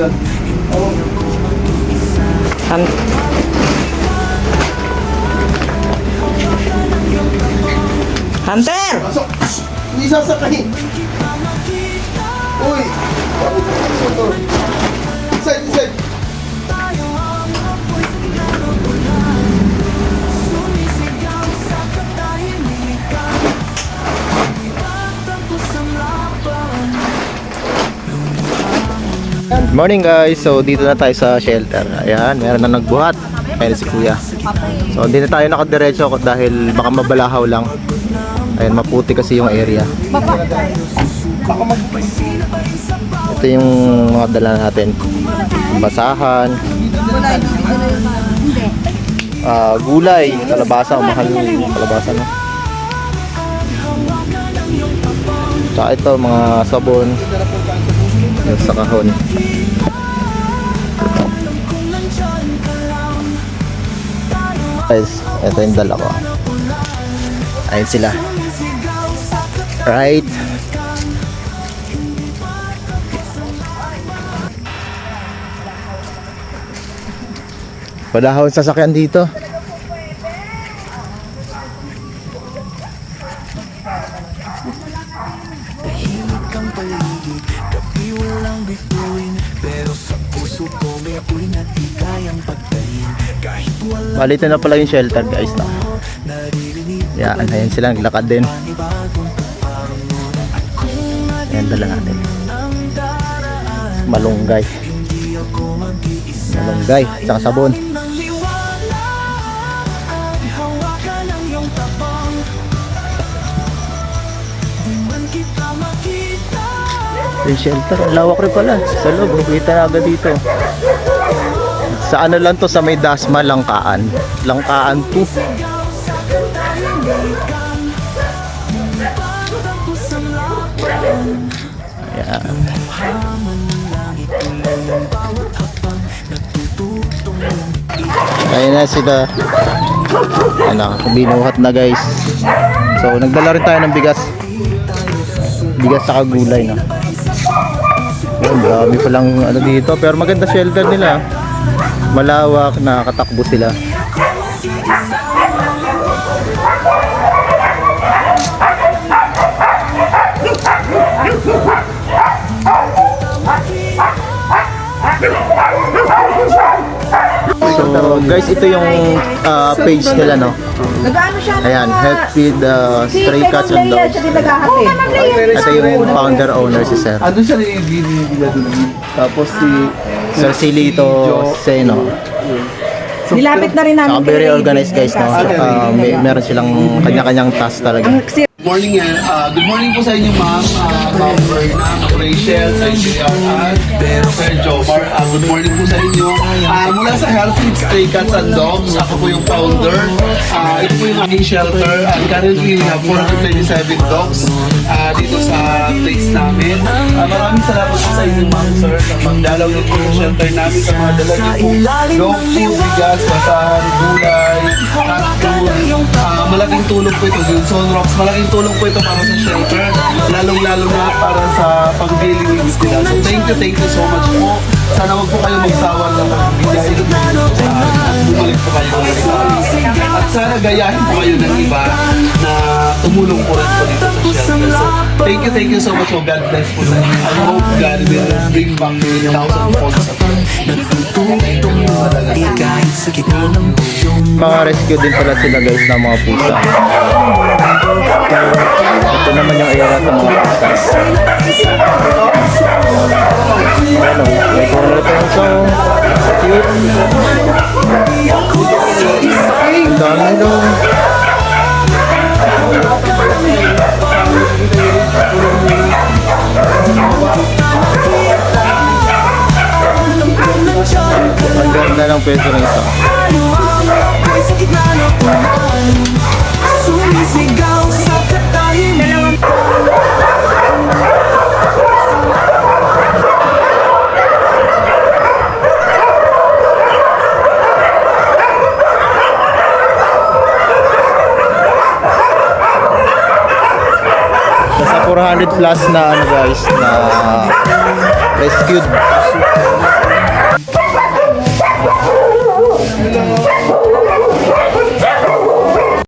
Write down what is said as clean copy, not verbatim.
yun. Hunter! Pasok! Hindi sasakay! Uy! Inside, inside! Morning guys, so dito na tayo sa shelter. Ayan, meron na nagbuhat. Ayan si kuya. So hindi na tayo nakadiretso dahil baka mabalahaw lang. Ayan, maputi kasi yung area. Ito yung mga dala natin. Basahan. Gulay, kalabasa, mahal yung kalabasa, no? Tsaka ito, mga sabon sa kahon. Guys, ito yung dala ko. Ayun sila. Right. Padahon sasakyan dito. Balito na pala yung shelter guys, no? Yan, ayan sila, naglakad din. Ayan, dala natin malunggay, tsaka sabon. Yung shelter, ang lawak rin pala. Sa loob, kita na agad dito. Sa ano lang to, sa may Dasma, Langkaan 2. Ayan. Ayan na sila. Ano, binuhat na guys. So nagdala rin tayo ng bigas saka gulay, no? Ayan, dami palang ano dito, pero maganda shelter nila. Malawak, nakakatakbo sila. So guys, ito yung page nila, no? Ayan, Help with Stray Cats and Dogs. Ito yung founder owner si Sir. Ano siya nila doon? Tapos si Sir Silito Seno. Nilapit na rin namin. Saka very organized guys, no? Meron silang kanya-kanyang task talaga. Morning yan. Good morning po sa inyo, ma'am. Ma'am Berna, Ma'am Rachel, sa inyo at Sir Jomar. Good morning po sa inyo. Mula sa Health with Stray Cats and Dogs, ako po yung founder. Ito po yung aking shelter. Currently, we have 427 dogs dito sa place namin. Maraming salamat po sa inyo, ma'am, sir, sa pagdalaw ng po yung shelter namin sa mga dala niyo po. Dog food, bigas, basahan, gulay, cat food. Malaking tulong po ito. Yung Soul Rocks, malaking tulong po ito para sa shelter, lalong-lalo na para sa pag-daily needs nila. So thank you so much po. Sana wag po kayo magsawa na magbigay at bumalik po kayo sa amin. At sana gayahin po kayo ng iba na tumulong po rin po dito sa shelter. So thank you so much po. God bless po sa inyo. I hope God will bring back 8,000 folks sa Mga rescue din pala sila guys ng mga pusa. Ito naman yung era sa mga pusa. Ano, may color pencil. Cute. Ang dami daw. Ang ganda ng peso ng isa. Sumisigaw sa katahimikan. Nasa 400 plus na ano guys, na rescued